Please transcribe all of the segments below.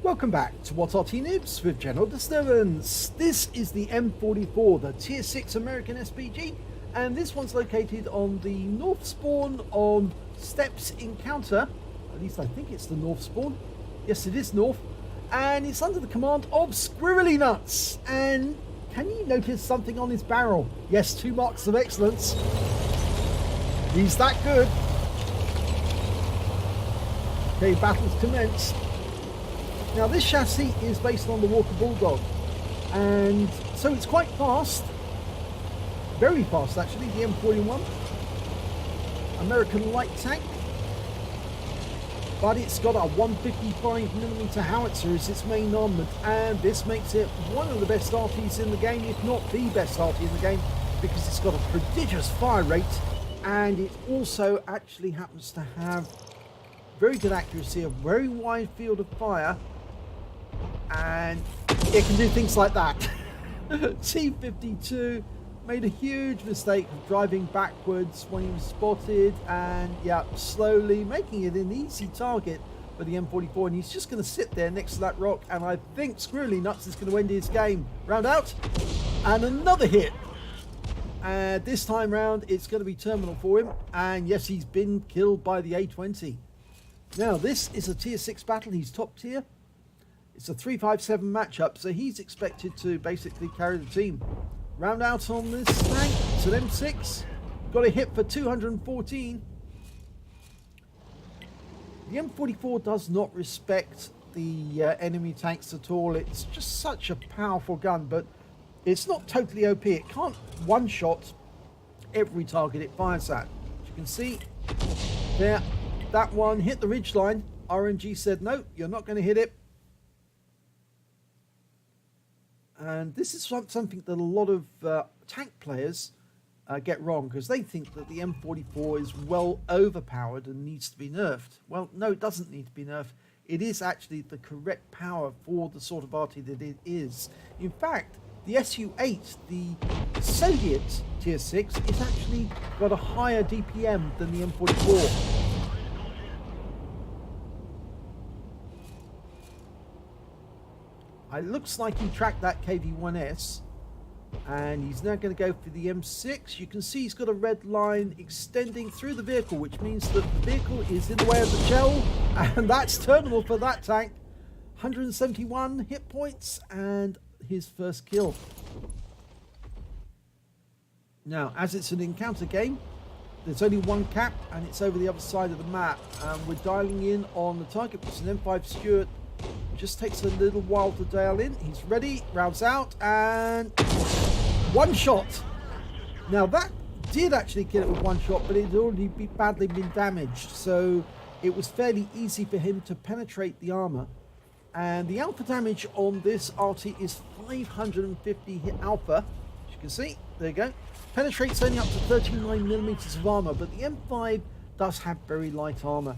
Welcome back to What's Arty Noobs with General Disturbance. This is the M44, the Tier 6 American SPG, and this one's located on the north spawn on Steps Encounter. At least I think it's the north spawn. Yes, it is north. And it's under the command of Squirrelynuts. And can you notice something on his barrel? Yes, 2 marks of excellence. He's that good. Okay, battles commence. Now this chassis is based on the Walker Bulldog, and so it's quite fast, very fast actually, the M41, American light tank, but it's got a 155mm howitzer as its main armament, and this makes it one of the best Artys in the game, if not the best Arty in the game, because it's got a prodigious fire rate, and it also actually happens to have very good accuracy, a very wide field of fire, and it can do things like that. T-52 made a huge mistake of driving backwards when he was spotted, and yeah, slowly making it an easy target for the M44, and he's just going to sit there next to that rock, and I think Squirrelynuts is going to end his game. Round out, and another hit. And this time round it's going to be terminal for him, and yes, he's been killed by the A20. Now this is a tier 6 battle, he's top tier. It's a 3-5-7 matchup, so he's expected to basically carry the team. Round out on this tank, it's an M6. Got a hit for 214. The M44 does not respect the enemy tanks at all. It's just such a powerful gun, but it's not totally OP. It can't one-shot every target it fires at. As you can see, there, that one hit the ridgeline. RNG said, no, you're not going to hit it. And this is something that a lot of tank players get wrong, because they think that the M44 is well overpowered and needs to be nerfed. Well, no, it doesn't need to be nerfed. It is actually the correct power for the sort of Arty that it is. In fact, the Su-8, the Soviet Tier 6, is actually got a higher DPM than the M44. It looks like he tracked that KV-1S, and he's now going to go for the M6. You can see he's got a red line extending through the vehicle, which means that the vehicle is in the way of the shell, and that's terminal for that tank. 171 hit points and his first kill. Now, as it's an encounter game, there's only one cap, and it's over the other side of the map. We're dialing in on the target, which is an M5 Stuart. Just takes a little while to dial in. He's ready, rounds out, and one shot. Now that did actually kill it with one shot, but it had already badly been damaged, so it was fairly easy for him to penetrate the armor. And the alpha damage on this Arty is 550 hit alpha, as you can see. There you go. Penetrates only up to 39mm of armor, but the M5 does have very light armor.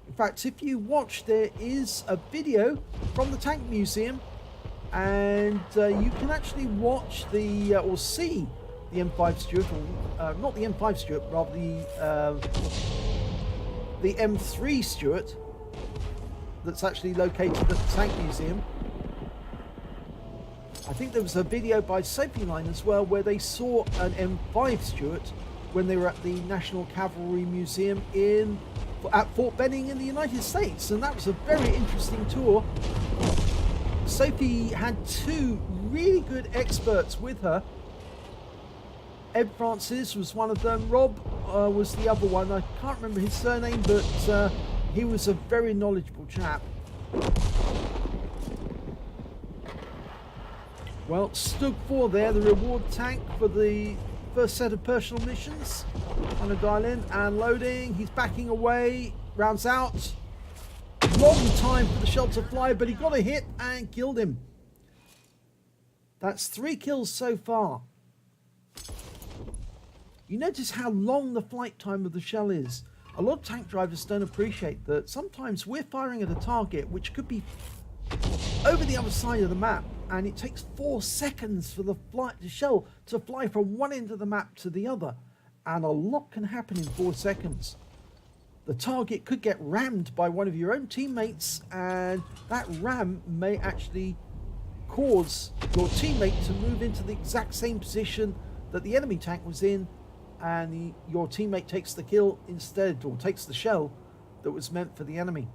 In fact, if you watch, there is a video from the Tank Museum, and you can actually watch the or see the M5 Stuart, or not the M5 Stuart, rather the M3 Stuart that's actually located at the Tank Museum. I think there was a video by Sophie Line as well where they saw an M5 Stuart when they were at the National Cavalry Museum at Fort Benning in the United States, and that was a very interesting tour. Sophie had 2 really good experts with her. Ed Francis was one of them. Rob was the other one. I can't remember his surname, but he was a very knowledgeable chap. Well, Stug 4 there, the reward tank for the first set of personal missions. Trying to dial in and loading. He's backing away. Rounds out. Long time for the shell to fly, but he got a hit and killed him. That's 3 kills so far. You notice how long the flight time of the shell is. A lot of tank drivers don't appreciate that sometimes we're firing at a target which could be over the other side of the map, and it takes 4 seconds for the shell to fly from one end of the map to the other, and a lot can happen in 4 seconds. the target could get rammed by one of your own teammates, and that ram may actually cause your teammate to move into the exact same position that the enemy tank was in, and your teammate takes the kill instead, or takes the shell that was meant for the enemy.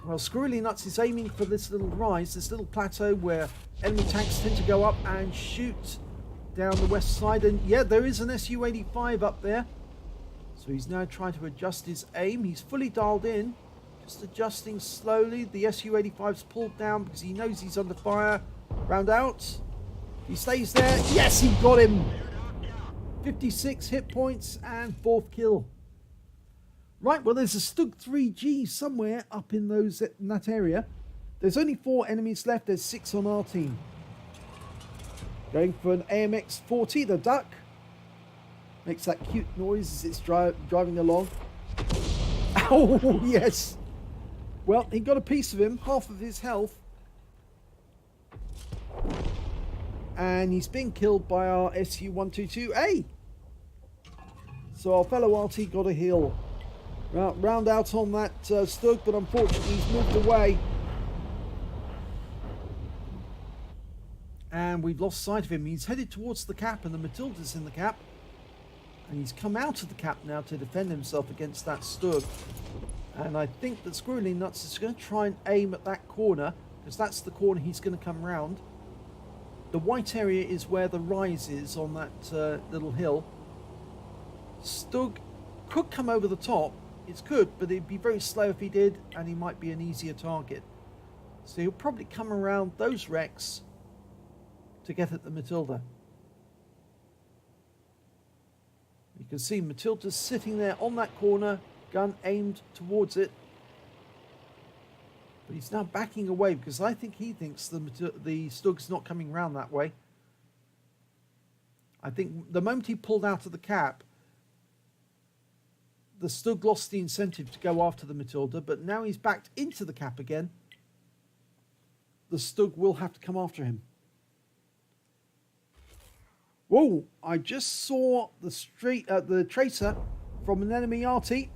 Well, Squirrelynuts is aiming for this little rise, this little plateau where enemy tanks tend to go up and shoot down the west side. And yeah, there is an Su-85 up there. So he's now trying to adjust his aim. He's fully dialed in, just adjusting slowly. The Su-85's pulled down because he knows he's under fire. Round out. He stays there. Yes, he got him. 56 hit points and 4th kill. Right, well, there's a Stug 3G somewhere up in that area. There's only 4 enemies left. There's 6 on our team. Going for an AMX-40, the duck. Makes that cute noise as it's driving along. Oh, yes. Well, he got a piece of him, half of his health. And he's been killed by our Su-122A. So our fellow Arty got a heal. Round out on that Stug, but unfortunately he's moved away. And we've lost sight of him. He's headed towards the cap, and the Matilda's in the cap. And he's come out of the cap now to defend himself against that Stug. And I think that Squirrelynuts is going to try and aim at that corner, because that's the corner he's going to come round. The white area is where the rise is on that little hill. Stug could come over the top. It could, but it'd be very slow if he did, and he might be an easier target. So he'll probably come around those wrecks to get at the Matilda. You can see Matilda's sitting there on that corner, gun aimed towards it. But he's now backing away because I think he thinks the Stug's not coming round that way. I think the moment he pulled out of the cap, the Stug lost the incentive to go after the Matilda, but now he's backed into the cap again. The Stug will have to come after him. Whoa, I just saw the tracer from an enemy Arty.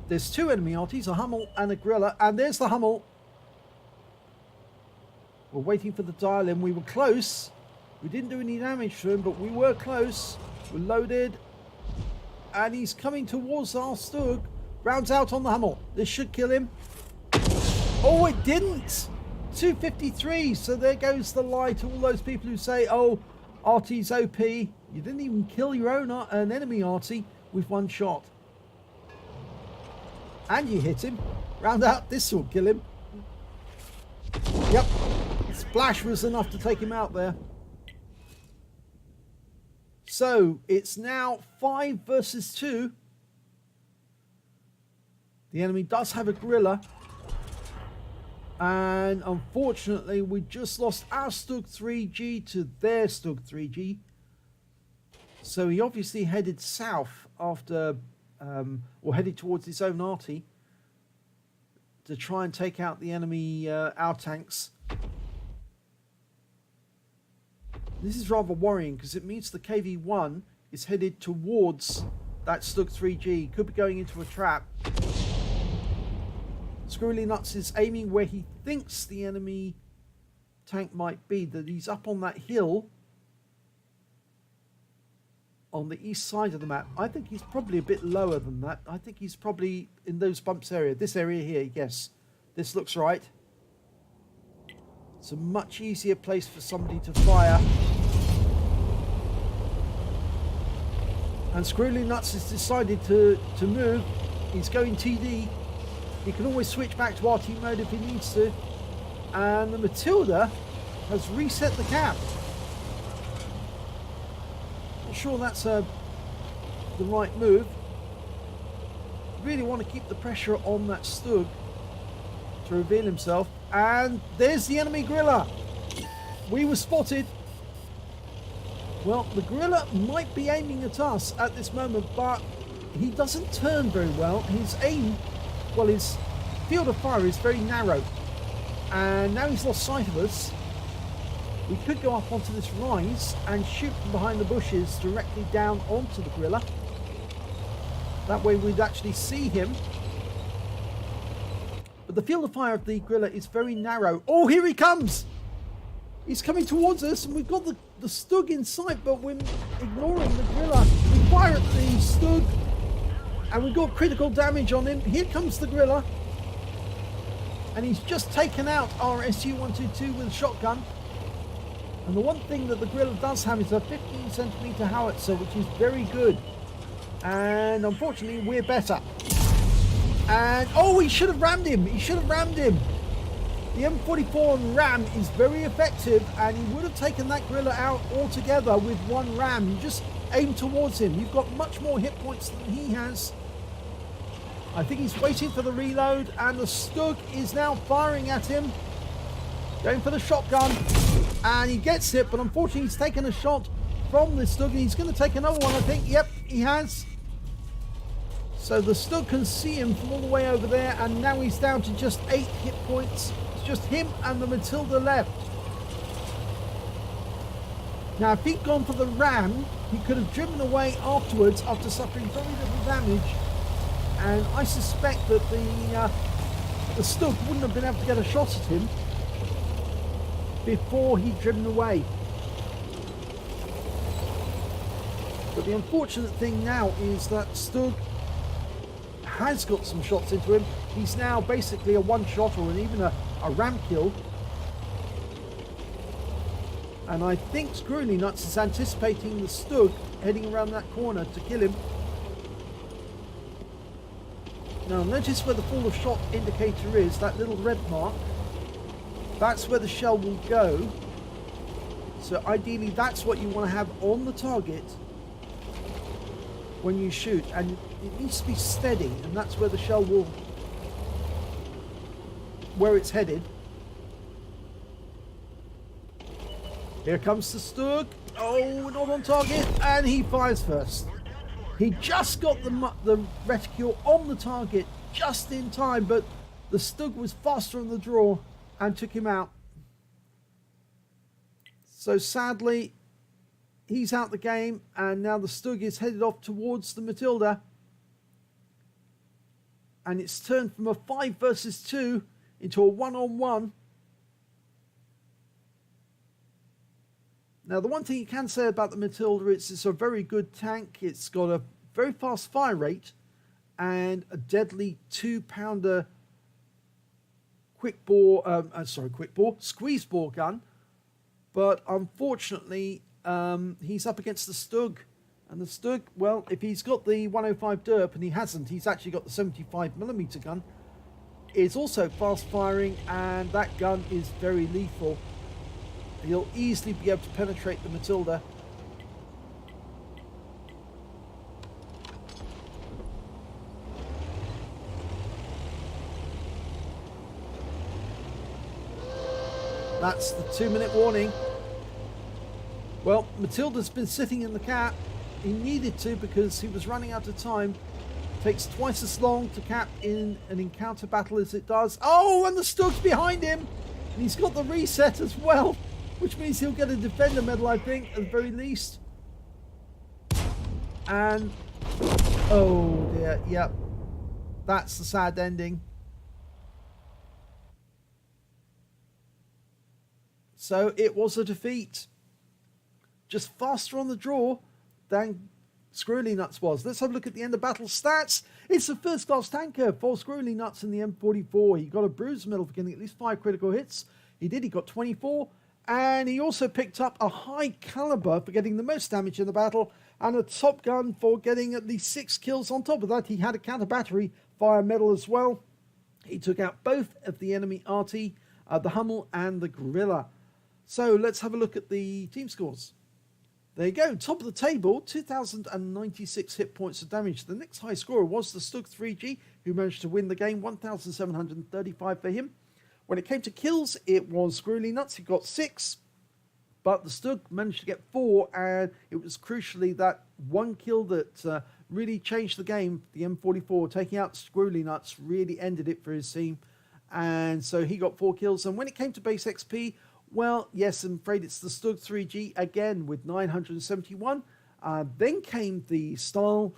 There's 2 enemy Artys, a Hummel and a Gorilla, and there's the Hummel. We're waiting for the dial-in. We were close. We didn't do any damage to him, but we were close. We're loaded. And he's coming towards our Stug. Rounds out on the Hummel. This should kill him. Oh, it didn't! 253. So there goes the lie to all those people who say, oh, Arty's OP. You didn't even kill your own an enemy Arty with 1 shot. And you hit him. Round out. This will kill him. Yep. Splash was enough to take him out there. So it's now 5 versus 2. The enemy does have a Gorilla. And unfortunately, we just lost our Stug 3G to their Stug 3G. So he obviously headed south after, or headed towards his own Arty to try and take out the enemy, our tanks. This is rather worrying because it means the KV-1 is headed towards that Stug 3G. Could be going into a trap. Squirrelynuts is aiming where he thinks the enemy tank might be. That he's up on that hill on the east side of the map. I think he's probably a bit lower than that. I think he's probably in those bumps area. This area here, yes. This looks right. It's a much easier place for somebody to fire. And Squirrelynuts has decided to move. He's going TD. He can always switch back to RT mode if he needs to. And the Matilda has reset the cap. Not sure that's the right move. Really want to keep the pressure on that Stug to reveal himself. And there's the enemy Gorilla. We were spotted. Well, the Gorilla might be aiming at us at this moment, but he doesn't turn very well. His aim, well, his field of fire is very narrow. And now he's lost sight of us. We could go up onto this rise and shoot from behind the bushes directly down onto the gorilla. That way we'd actually see him. But the field of fire of the gorilla is very narrow. Oh, here he comes! He's coming towards us, and we've got the Stug in sight, but we're ignoring the gorilla. We fire at the Stug, and we've got critical damage on him. Here comes the gorilla. And he's just taken out our SU-122 with a shotgun. And the one thing that the gorilla does have is a 15cm howitzer, which is very good. And unfortunately, we're better. And, oh, he should have rammed him. He should have rammed him. The M44 RAM is very effective, and he would have taken that gorilla out altogether with one ram. You just aim towards him. You've got much more hit points than he has. I think he's waiting for the reload, and the Stug is now firing at him. Going for the shotgun, and he gets it, but unfortunately he's taken a shot from the Stug, and he's going to take another one, I think. Yep, he has. So the Stug can see him from all the way over there, and now he's down to just 8 hit points. It's just him and the Matilda left. Now, if he'd gone for the ram, he could have driven away afterwards after suffering very little damage. And I suspect that the Stug wouldn't have been able to get a shot at him before he'd driven away. But the unfortunate thing now is that Stug has got some shots into him. He's now basically a one-shot or even a ram kill. And I think Squirrelynuts is anticipating the Stug heading around that corner to kill him. Now notice where the fall of shot indicator is, that little red mark. That's where the shell will go. So ideally that's what you want to have on the target when you shoot, and it needs to be steady, and that's where the shell will, where it's headed. Here comes the Stug. Oh, not on target, and he fires first. He just got the reticule on the target just in time, but the Stug was faster on the draw and took him out. So sadly, he's out the game, and now the Stug is headed off towards the Matilda. And it's turned from a 5 versus 2 into a 1-on-1. Now, the one thing you can say about the Matilda is it's a very good tank. It's got a very fast fire rate and a deadly 2-pounder squeeze bore gun. But unfortunately, he's up against the Stug. And the Stug, well, if he's got the 105 derp, and he hasn't, he's actually got the 75mm gun. It's also fast firing, and that gun is very lethal. He'll easily be able to penetrate the Matilda. That's the 2-minute warning. Well, Matilda's been sitting in the cap. He needed to because he was running out of time. Takes twice as long to cap in an encounter battle as it does. Oh, and the Stug's behind him. And he's got the reset as well, which means he'll get a defender medal, I think, at the very least. And, oh dear, yep. That's the sad ending. So it was a defeat. Just faster on the draw than Squirrelynuts was. Let's have a look at the end of battle stats. It's a first-class tanker for Squirrelynuts in the M44. He got a bruise medal for getting at least 5 critical hits. He did. He got 24. And he also picked up a High Calibre for getting the most damage in the battle, and a Top Gun for getting at least 6 kills. On top of that, he had a counter battery fire medal as well. He took out both of the enemy Arty, the Hummel and the Gorilla. So let's have a look at the team scores. There you go, top of the table, 2,096 hit points of damage. The next high scorer was the Stug 3G, who managed to win the game, 1,735 for him. When it came to kills, it was Squirrelynuts, who got 6, but the Stug managed to get 4, and it was crucially that one kill that really changed the game. The M44 taking out Squirrelynuts really ended it for his team, and so he got 4 kills. And when it came to base XP, Well, yes, I'm afraid it's the Stug 3G again with 971. Then came the Style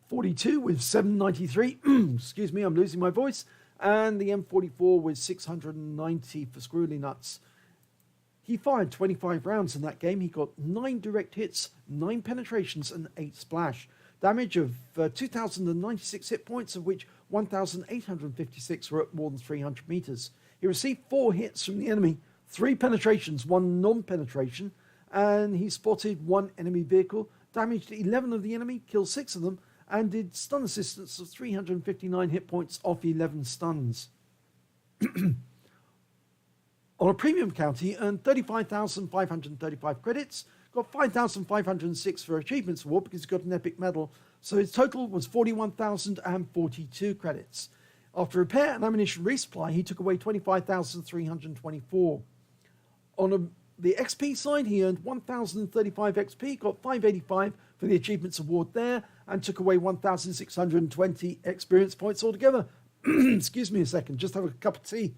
42 with 793. Excuse me, I'm losing my voice. And the M44 with 690 for Squirrelynuts. He fired 25 rounds in that game. He got 9 direct hits, 9 penetrations, and 8 splash. Damage of 2,096 hit points, of which 1,856 were at more than 300 meters. He received 4 hits from the enemy, 3 penetrations, 1 non-penetration, and he spotted 1 enemy vehicle, damaged 11 of the enemy, killed 6 of them, and did stun assistance of 359 hit points off 11 stuns. On a premium count, he earned 35,535 credits, got 5,506 for Achievements Award because he got an epic medal, so his total was 41,042 credits. After repair and ammunition resupply, he took away 25,324. On the XP side, he earned 1,035 XP, got 585 for the Achievements Award there, and took away 1,620 experience points altogether. Excuse me a second, just have a cup of tea.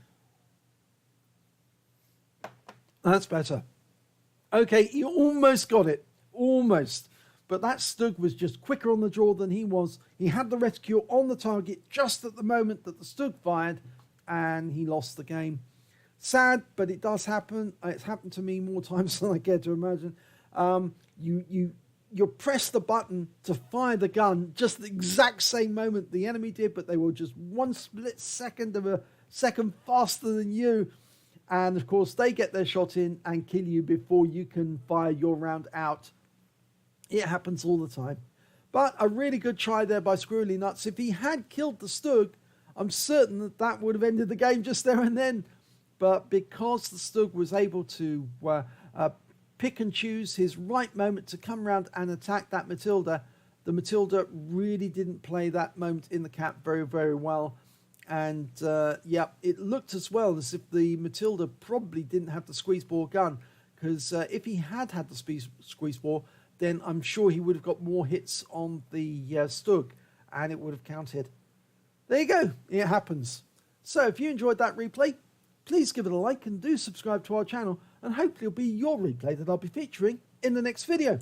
That's better. Okay, he almost got it. Almost. But that Stug was just quicker on the draw than he was. He had the rescue on the target just at the moment that the Stug fired, and he lost the game. Sad, but it does happen. It's happened to me more times than I care to imagine. You press the button to fire the gun just the exact same moment the enemy did, but they were just 1 split second of a second faster than you. And of course, they get their shot in and kill you before you can fire your round out. It happens all the time. But a really good try there by Squirrelynuts. If he had killed the Stug, I'm certain that that would have ended the game just there and then. But because the Stug was able to pick and choose his right moment to come around and attack that Matilda, the Matilda really didn't play that moment in the cap very, very well. And yeah, it looked as well as if the Matilda probably didn't have the squeeze bore gun, because if he had had the squeeze bore, then I'm sure he would have got more hits on the Stug, and it would have counted. There you go, it happens. So if you enjoyed that replay, please give it a like and do subscribe to our channel, and hopefully it'll be your replay that I'll be featuring in the next video.